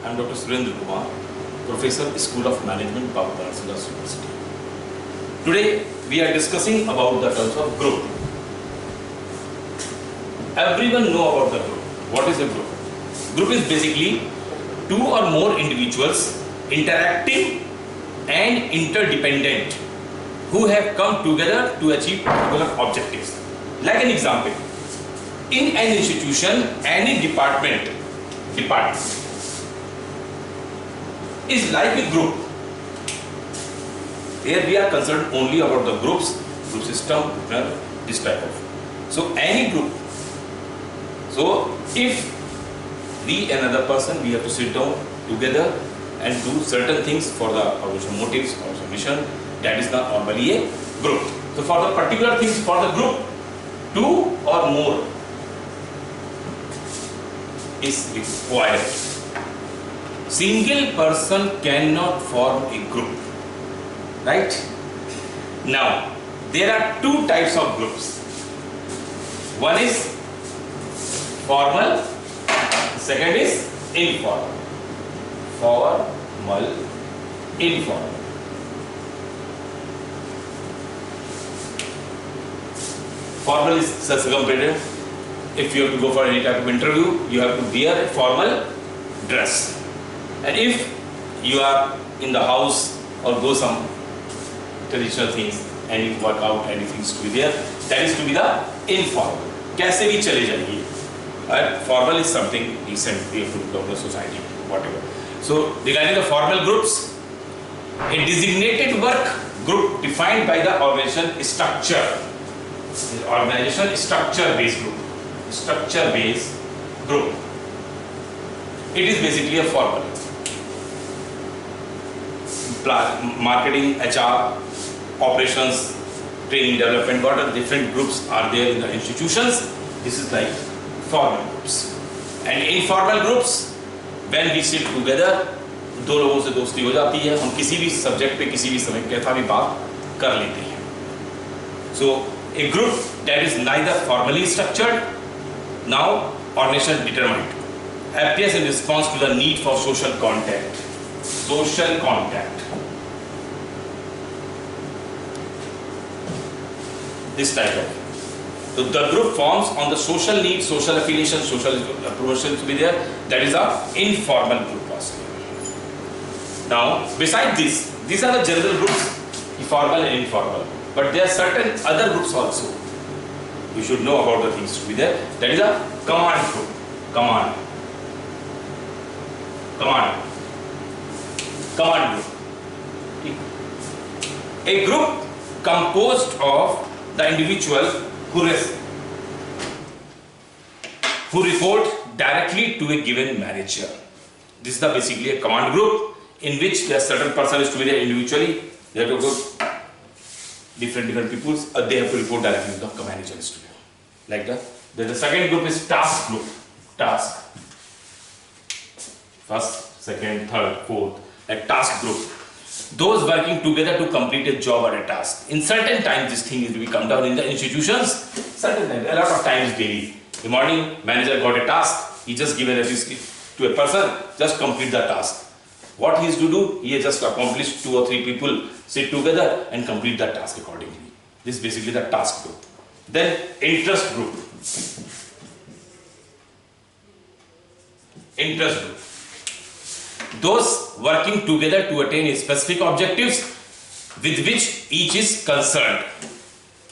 I'm Dr. Surendra Kumar, Professor, School of Management, Babu Banaras University. Today we are discussing about the terms of group. Everyone know about the group. What is a group? Group is basically two or more individuals interacting and interdependent who have come together to achieve particular objectives. Like an example, in an institution, any department is like a group. Here we are concerned only about the group system, this type of. So any group. So if we another person, we have to sit down together and do certain things for the organization motives or mission. That is not normally a group. So for the particular things for the group, two or more is required. Single person cannot form a group, right? Now there are two types of groups. One is formal, second is informal. Formal, informal. Formal is self-competitive. If you have to go for any type of interview, you have to wear a formal dress. And if you are in the house or go some traditional things and you work out, anything is to be there, that is to be the informal. कैसे भी चले जाइए. Formal is something decent, we have to look down the society, whatever. So regarding the formal groups, a designated work group defined by the organization structure. Organization structure-based group. Structure-based group. It is basically a formal. Marketing, HR, operations, training, development, what are different groups are there in the institutions? This is like formal groups. And informal groups, when we sit together, दो लोगों से दोस्ती हो जाती है, हम किसी भी सब्जेक्ट पे किसी भी समय कैसा भी बात कर लेते हैं. So a group that is neither formally structured, now organization determined, appears in response to the need for social contact. Social contact. This type of. So the group forms on the social need, social affiliation, social promotion to be there. That is a informal group also. Now, besides this, these are the general groups, formal and informal. But there are certain other groups also. You should know about the things to be there. That is a command group. Command group. A group composed of the individual who report directly to a given manager. This is basically a command group in which there are certain persons to be there individually. They have to go different people. They have to report directly to the managers to be like that. Then the second group is task group. Task. First, second, third, fourth. A task group. Those working together to complete a job or a task. In certain times, this thing is to be come down in the institutions. Certain times, a lot of times daily. In the morning, manager got a task. He just given a task to a person. Just complete the task. What he is to do? He has just accomplished 2 or 3 people sit together and complete the task accordingly. This is basically the task group. Then interest group. Interest group. Those working together to attain specific objectives with which each is concerned.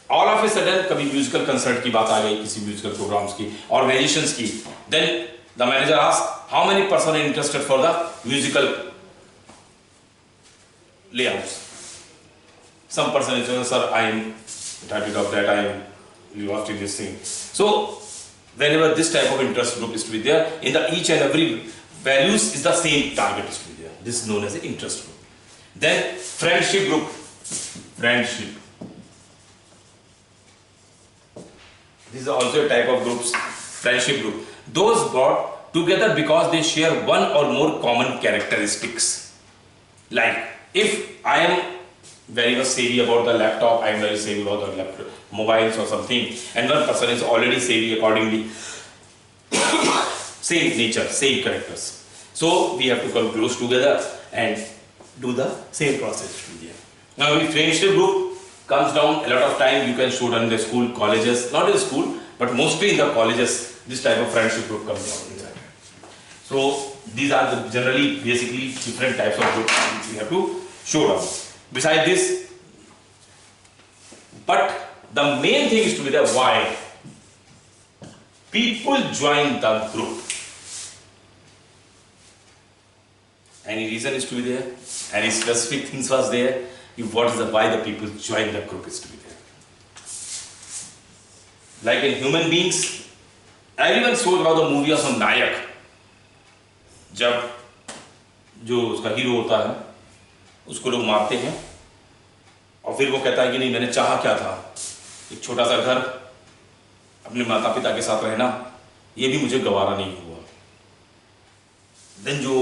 All of a sudden, कभी musical concert की बात आ गई, किसी musical programs की, organizations की. Then the manager asks, how many persons are interested for the musical layouts? Some person is saying, sir, I am tired of that, I am lost in this thing. So, whenever this type of interest group is to be there, in the each and every values is the same target is to be there. This is known as an interest group. Then friendship group. Friendship. This is also a type of groups. Friendship group. Those brought together because they share one or more common characteristics. Like if I am very much savvy about the laptop, I am very savvy about the laptop, mobiles or something, and one person is already savvy accordingly. Same nature, same characters. So we have to come close together and do the same process to be there. Now if friendship group comes down, a lot of time you can show down in the school, colleges, not in the school, but mostly in the colleges, this type of friendship group comes down inside. So these are the generally, basically different types of groups which we have to show down. Besides this, but the main thing is to be the why people join the group. Any reason is to be there? Any specific things was there? What is the why the people join the group is to be there? Like in human beings, everyone saw about the movie of some Nayak. जब जो उसका hero होता है उसको लोग मारते हैं और फिर वो कहता है कि नहीं, मैंने चाहा क्या था, एक छोटा सा घर, अपने माता पिता के साथ रहना, ये भी मुझे गवारा नहीं हुआ। देन जो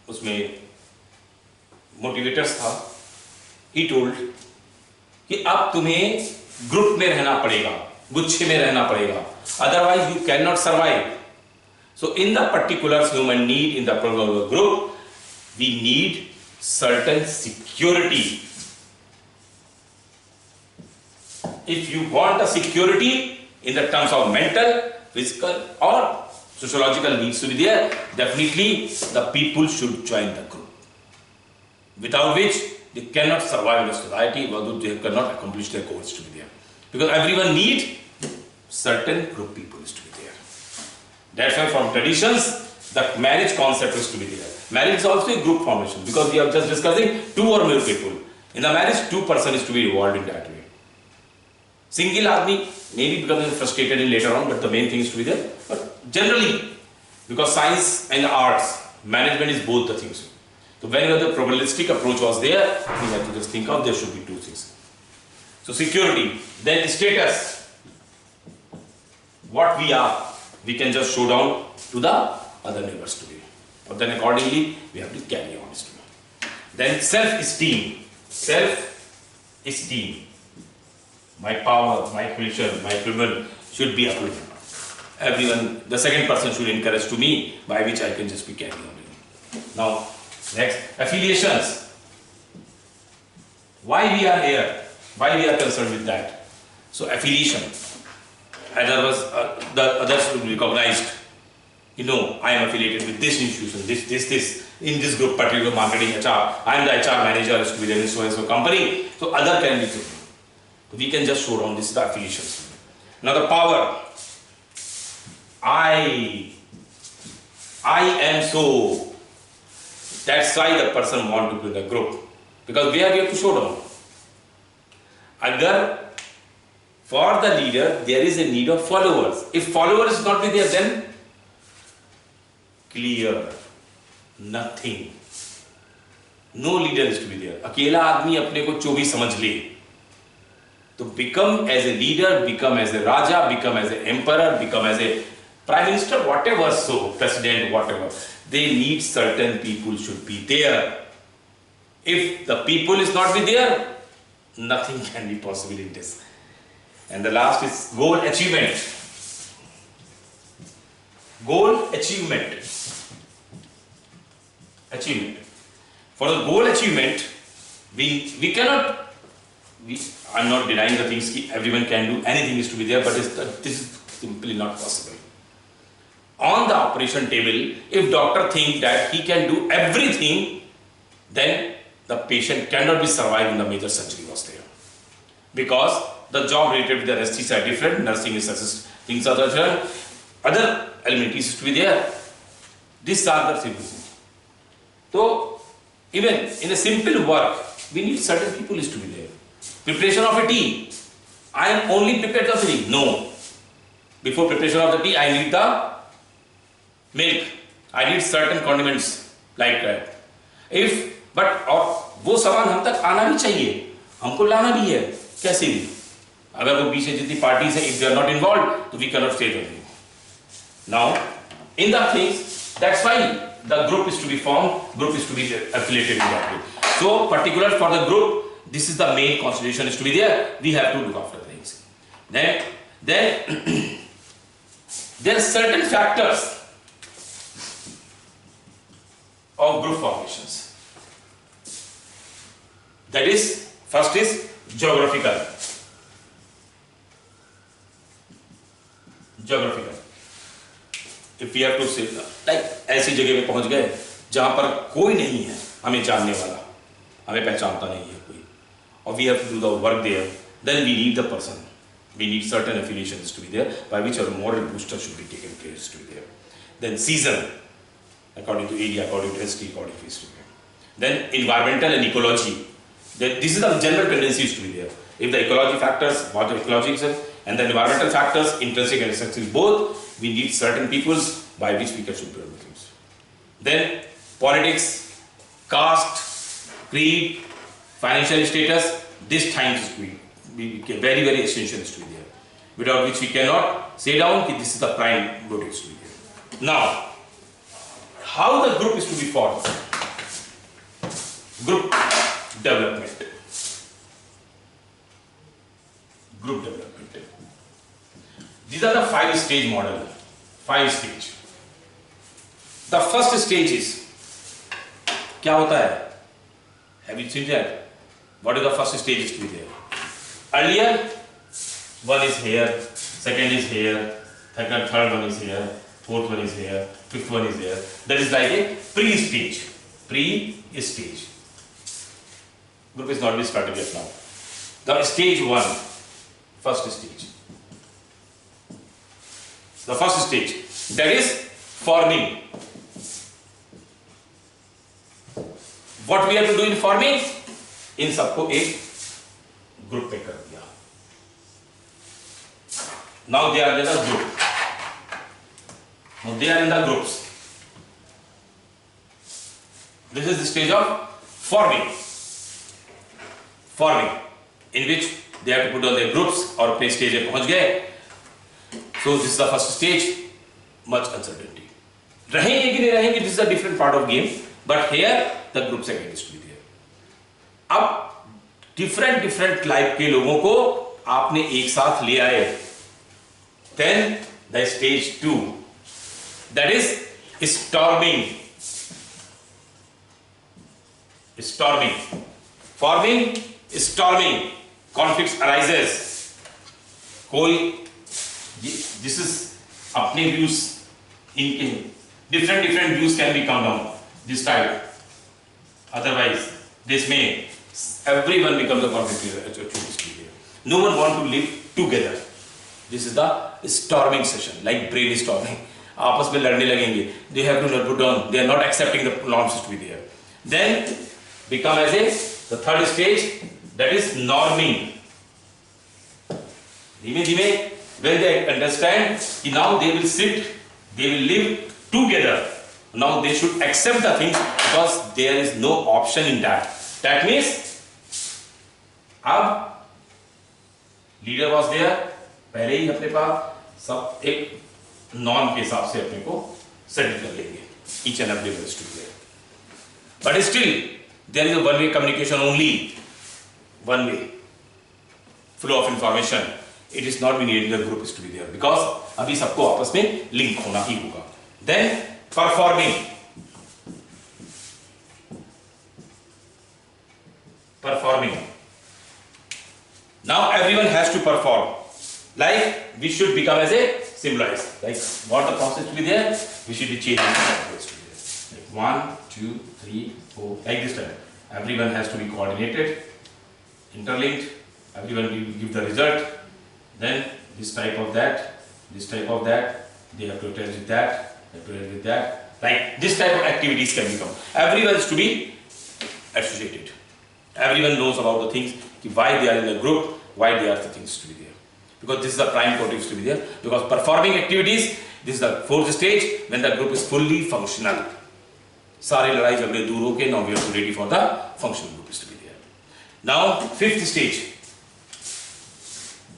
उसमें मोटिवेटर्स था, ही टोल्ड कि अब तुम्हें ग्रुप में रहना पड़ेगा, गुच्छे में रहना पड़ेगा, otherwise you can not survive. So in the particular human need, in the group, we need certain security. If you want a security in the terms of mental, physical or sociological needs to be there, definitely the people should join the group. Without which they cannot survive in a society, although they cannot accomplish their goals to be there. Because everyone needs certain group people to be there. That's why from traditions, the marriage concept is to be there. Marriage is also a group formation because we are just discussing two or more people. In the marriage, two person is to be involved in that way. Single aadmi maybe becomes frustrated in later on, but the main thing is to be there. But generally, because science and arts, management is both the things. So whenever the probabilistic approach was there, we have to just think of there should be two things. So security, then status, what we are, we can just show down to the other neighbors to be. But then accordingly, we have to carry on. Then self-esteem. Self-esteem. My power, my position, my privilege should be uplifted. Everyone, the second person should encourage to me, by which I can just be carrying on. Now, next, affiliations. Why we are here? Why we are concerned with that? So affiliation. The others will be recognized. You know, I am affiliated with this institution, this. In this group, particular marketing HR, I am the HR manager is to be there in so and so company. So other can be taken. So we can just show down this is the affiliations. Now the power. I am so. That's why the person want to be in the group. Because we are here to show down. Agar for the leader, there is a need of followers. If followers is not be there, then clear, nothing. No leader is to be there. अकेला आदमी अपने को चोभी समझ ले. तो become as a leader, become as a raja, become as an emperor, become as a prime minister, whatever, so president, whatever. They need certain people should be there. If the people is not be there, nothing can be possible in this. And the last is goal achievement. Goal achievement. Achievement. For the goal achievement, we cannot. I'm not denying the things everyone can do. Anything is to be there, but this is simply not possible. On the operation table, if doctor thinks that he can do everything, then the patient cannot be survived in the major surgery was there. Because the job related with the anesthesia are different, nursing is assist, things are different, other elements to be there. These are the simple things. So, even in a simple work, we need certain people is to be there. Preparation of a tea. I am only prepared the tea. No. Before preparation of the tea, I need the milk. I need certain condiments like that. But वो सामान हम तक आना भी चाहिए, हमको लाना भी है, कैसे भी. अगर वो बीच में जितनी पार्टीज है, if they are not involved, तो we cannot stay there. Now, in that things, that's why the group is to be formed, group is to be affiliated in that way. So, particular for the group, this is the main consideration is to be there. We have to look after things. Then there are certain factors of group formations. That is, first is geographical. If we have to say, like ऐसी जगह पे पहुंच गए जहां पर कोई नहीं है हमें जानने वाला, हमें पहचानता नहीं है कोई, or we have to do the work there, then we need the person. We need certain affiliations to be there by which our moral booster should be taken place to be there. Then season, according to area, according to history, according to history. Then environmental and ecology. This is the general tendencies to be there. If the ecology factors, what the ecology is, and the environmental factors, intrinsic and extrinsic both, we need certain peoples by which we can superior things. Then politics, caste, creed, financial status, these times is very, very essential to be there. Without which we cannot say down that this is the prime motive to be there. Now, how the group is to be formed? Group development. Group development. These are the 5-stage model. 5 stage. The first stage is, क्या होता है? Have you seen that? What is the first stage is to be there? Earlier, one is here, second is here, third one is here, fourth one is here, fifth one is here. That is like a pre-stage. Pre-stage. Group is not be started yet now. The stage 1, first stage. The first stage, that is forming. What we have to do in forming? इन सबको एक group में कर दिया. Now they are in the group. Now they are in the groups. This is the stage of forming. Forming, in which they have to put on their groups और अपने stage पे पहुंच गए. So this is the first stage. Much uncertainty. रहेंगे कि नहीं रहेंगे, this is a different part of game. But here the group second is to be there. अब different type के लोगों को आपने एक साथ ले आए. Then the stage 2, that is storming. Storming. Forming, storming. Conflicts arises. कोई this is अपने views, इनके different views can be come down this type. Otherwise this may everyone becomes a conflict. No one want to live together. This is the storming session, like brainstorming. आपस में लड़ने लगेंगे. They have to put down. They are not accepting the norms to be there. Then become as the third stage, that is norming. धीमे-धीमे, when they understand कि now they will sit, they will live together. Now they should accept the things because there is no option in that. That means, अब leader was there, पहले ही अपने पास सब एक norm के हिसाब से अपने को सेटल कर लेंगे. Each and every one is to be there. But still, there is a one-way communication only. One way flow of information. It is not being needed. The group is to be there because अभी सबको आपस में link होना ही होगा. Then performing. Now everyone has to perform. Like we should become as a symbolize. Like what the process to be there? We should be changing the process to be there. Like 1, 2, 3, 4. Like this time. Everyone has to be coordinated, interlinked. Everyone will give the result. Then this type of that, this type of that. They have to attach with that. They have to attach with that. Like this type of activities can become. Everyone is to be associated. Everyone knows about the things. Why they are in the group. Why they are the things to be there. Because this is the prime motive to be there. Because performing activities, this is the fourth stage when the group is fully functional. सारे लड़ाई झगड़े दूर होके now we are ready for the functional group is to be there. Now fifth stage.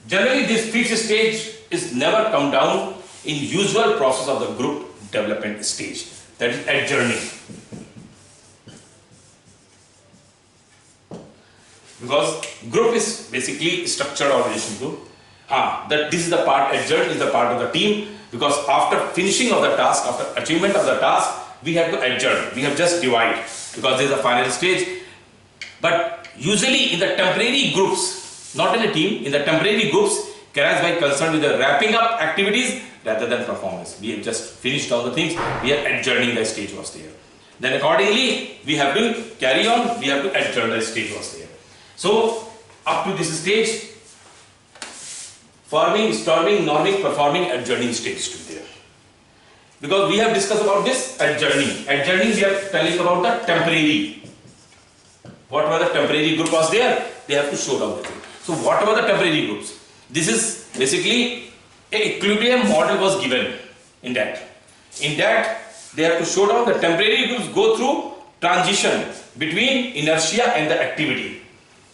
Generally this fifth stage is never come down in usual process of the group development stage. That is adjourning. Because group is basically structured organization group. That this is the part, adjourn is the part of the team, because after finishing of the task, after achievement of the task, we have to adjourn. We have just divide because there is a final stage. But usually in the temporary groups, not in a team, in the temporary groups, Karasbhai concerned with the wrapping up activities rather than performance. We have just finished all the things. We are adjourning, the stage was there. Then accordingly, we have to carry on. We have to adjourn, the stage was there. So up to this stage, forming, storming, norming, performing, adjourning stage to be there. Because we have discussed about this adjourning. Adjourning, we are telling about the temporary. Whatever the temporary group was there, they have to show down the thing. So whatever the temporary groups, this is basically an equilibrium model was given in that. In that, they have to show down the temporary groups go through transition between inertia and the activity.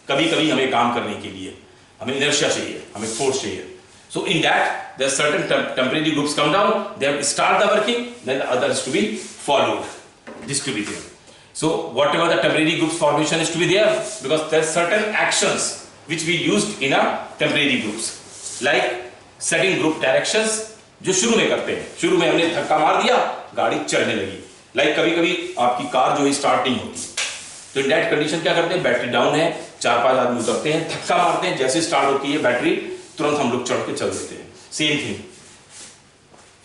कभी-कभी हमें काम करने के लिए हमें inertia चाहिए, हमें force चाहिए. So in that, there are certain temporary groups come down. They have to start the working, then the others to be followed. This to be there. So whatever the temporary groups formation is to be there, because there are certain actions which we used in a temporary groups, like setting group directions. जो शुरू में करते हैं, शुरू में हमने धक्का मार दिया, गाड़ी चलने लगी. लाइक कभी-कभी आपकी कार जो है स्टार्ट नहीं होती, तो इन दैट कंडीशन क्या करते हैं, बैटरी डाउन है, 4-5 आदमी उतरते हैं, धक्का मारते हैं, जैसे स्टार्ट होती है बैटरी, तुरंत हम लोग चढ़ के चल देते हैं. Same thing.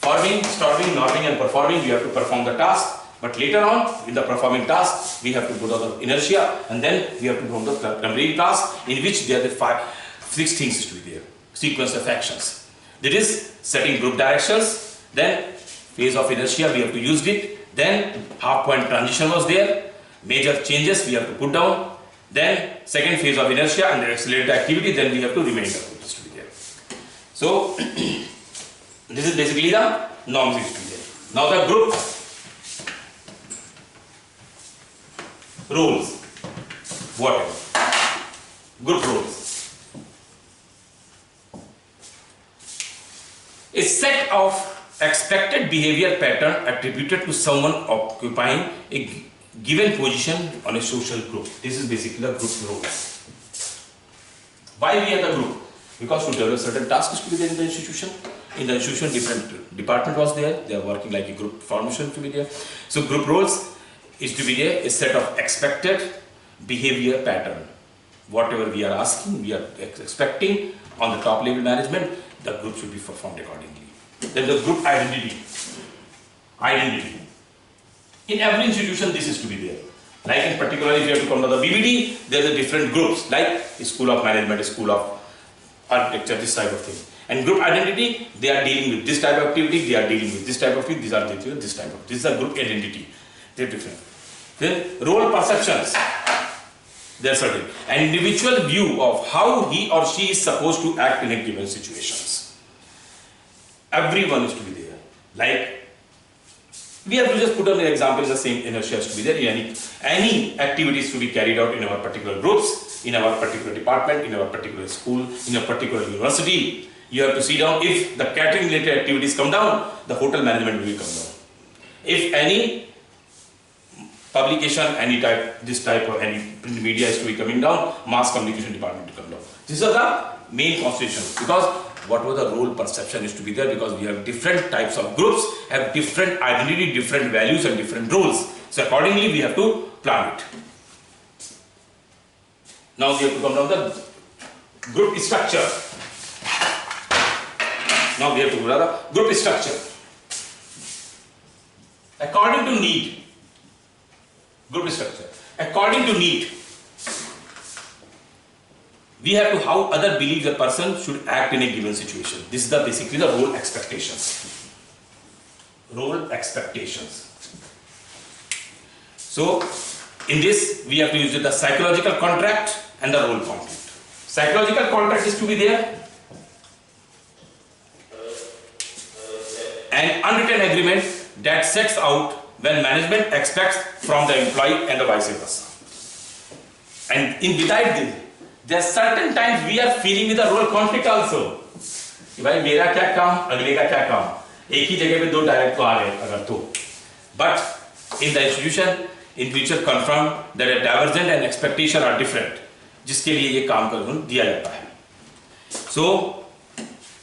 Forming, storming, norming and performing, we have to perform the task, but later on in the performing task, we have to go to the inertia, and then we have to go to the temporary task, in which there are the 6 things to be there, sequence of actions. That is setting group directions, then phase of inertia we have to use it, then half point transition was there, major changes we have to put down, then second phase of inertia and the accelerated activity, then we have to remain the groups to be there. So this is basically the norms which to be there. Now the group roles, whatever, group roles. A set of expected behavior pattern attributed to someone occupying a given position on a social group. This is basically the group roles. Why we are the group? Because to develop certain tasks to be there in the institution. In the institution, different department was there. They are working like a group formation to be there. So group roles is to be there a set of expected behavior pattern. Whatever we are asking, we are expecting on the top level management, the group should be performed accordingly. Then the group identity. Identity. In every institution, this is to be there. Like in particular, if you have to come to the BBD, there are different groups, like School of Management, School of Architecture, this type of thing. And group identity, they are dealing with this type of activity, they are dealing with this type of thing, these are dealing with this type of. This is a group identity. They are different. Then role perceptions. They are certain. An individual view of how he or she is supposed to act in a given situations. Everyone is to be there. Like, we have to just put on the example, the same inertia is to be there. Any activities to be carried out in our particular groups, in our particular department, in our particular school, in a particular university. You have to see down, if the catering related activities come down, the hotel management will come down. If any publication, any type, this type of any print media is to be coming down, mass communication department to come down. These are the main constitutions, because whatever the role perception is to be there, because we have different types of groups, have different identity, different values and different roles. So accordingly we have to plan it. Now we have to come down the group structure. Now we have to go to the group structure. According to need. Group structure. According to need, we have to how other believes a person should act in a given situation. This is the basically the role expectations. Role expectations. So in this we have to use the psychological contract and the role conflict. Psychological contract is to be there. An unwritten agreement that sets out when management expects from the employee and the vice versa. And in without this, there are certain times we are feeling with the role conflict also. भाई मेरा क्या काम, अगले का क्या काम, एक ही जगह पे दो डायरेक्ट तो आ गए अगर तो. But in the institution, in future confirm that a divergent and expectation are different, जिसके लिए ये काम कर दिया जाता है. So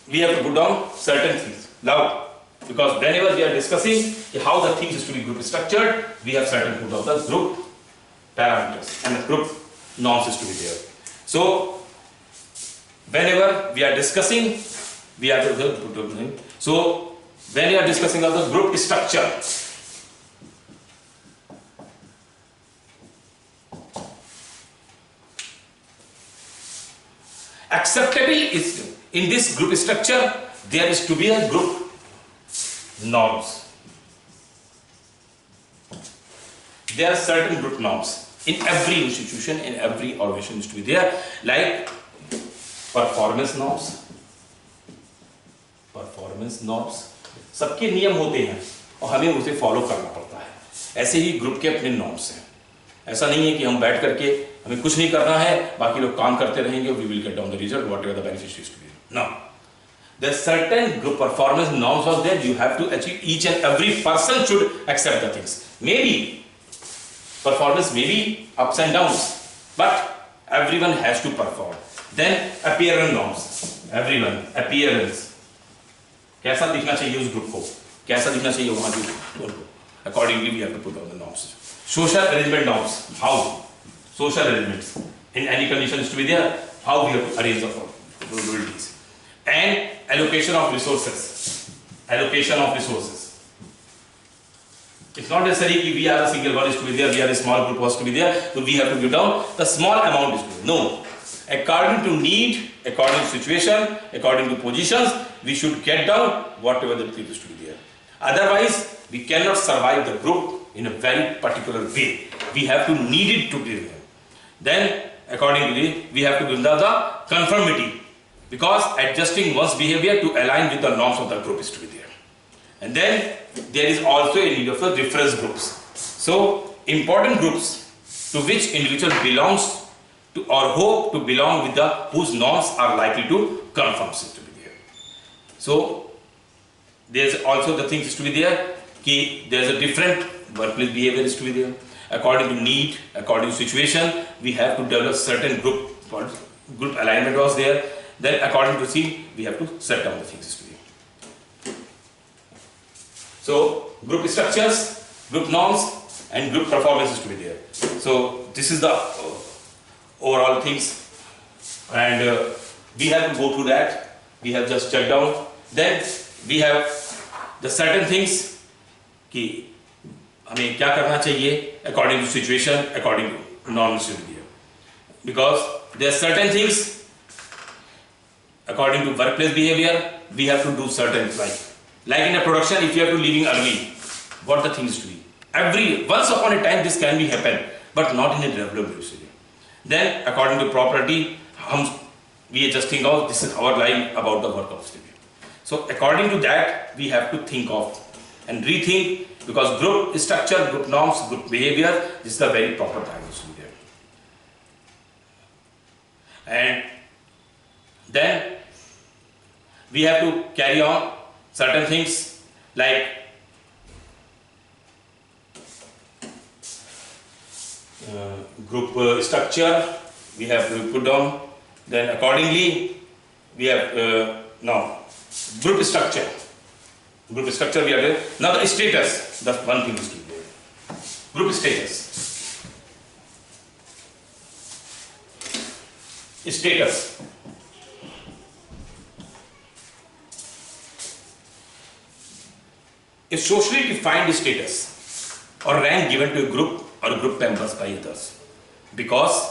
we have to put down certain things. Now because whenever we are discussing how the things is to be group structured, we have certain group of the group parameters and the group norms is to be there. So whenever we are discussing, we are so when we are discussing of the group structure, acceptable is in this group structure, there is to be a group norms. There are certain group norms in every institution, in every organization is to be there, like performance norms सबके नियम होते हैं और हमें उसे follow करना पड़ता है। ऐसे ही ग्रुप के अपने नॉर्म्स हैं। ऐसा नहीं है कि हम बैठ करके हमें कुछ नहीं करना है, बाकी लोग काम करते रहेंगे, we will get down the result whatever the benefit is to be. No, there certain group performance norms are there, you have to achieve, each and every person should accept the things. Maybe performance may be ups and downs, but everyone has to perform. Then appearance norms, everyone appearance, कैसा दिखना चाहिए उस group को, कैसा दिखना चाहिए वहां के ग्रुप को, accordingly we have to put on the norms. Social arrangement norms, how social arrangements in any condition is to be there, how we have to arrange the probabilities, and allocation of resources. It's not necessary if we are a single one is to be there, we are a small group was to be there, so we have to give down the small amount is to be. No, according to need, according to situation, according to positions, we should get down whatever the people is to be there. Otherwise, we cannot survive the group in a very particular way. We have to need it to be there. Then, accordingly, we have to give down the conformity, because adjusting one's behavior to align with the norms of the group is to be there. And then there is also a need of the reference groups. So important groups to which individual belongs to or hope to belong with the whose norms are likely to conform to be there. So there is also the things to be there कि there is a different workplace behavior is to be there. According to need, according to situation, we have to develop certain group alignment was there. Then according to see, we have to set down the things to be there. So group structures, group norms, and group performance is to be there. So this is the overall things, and we have to go through that. We have just checked down. Then we have the certain things कि हमें क्या करना चाहिए according to situation, according to norms to be there. Because there are certain things according to workplace behavior, we have to do certain like in a production, if you have to leaving early, what the things to be. Once upon a time this can be happen, but not in a regular basis. Then according to property, we just think of this is our line about the work of sleeping. So according to that, we have to think of and rethink, because group structure, group norms, group behavior, this is the very proper time to be there. And then we have to carry on certain things like group structure we have to put down. Then accordingly we have now group structure we are there. Now the status, that's one thing is to be there. Group status. A socially defined status or rank given to a group or group members by others, because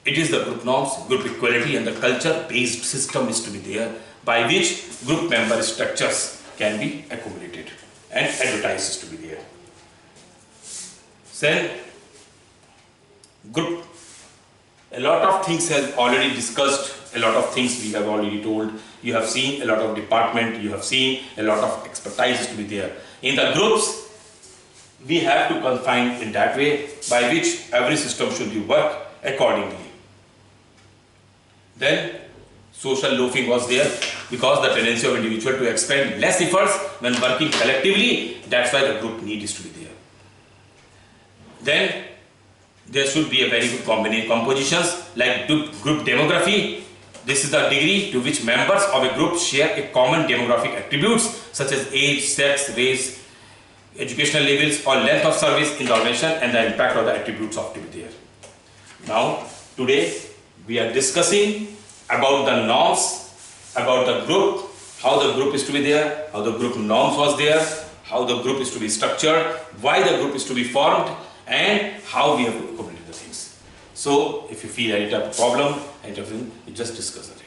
it is the group norms, group equality, and the culture-based system is to be there by which group member structures can be accumulated and advertised is to be there. Then group, a lot of things have already discussed, a lot of things we have already told. You have seen a lot of department, you have seen a lot of expertise to be there. In the groups, we have to confine in that way by which every system should be work accordingly. Then social loafing was there, because the tendency of individual to expend less efforts when working collectively, that's why the group need is to be there. Then there should be a very good compositions like group demography, This is the degree to which members of a group share a common demographic attributes such as age, sex, race, educational levels or length of service in the organization, and the impact of the attributes of to be there. Now, today we are discussing about the norms, about the group, how the group is to be there, how the group norms was there, how the group is to be structured, why the group is to be formed, and how we have to complete the things. So, if you feel any type of problem, anything, you just discuss it.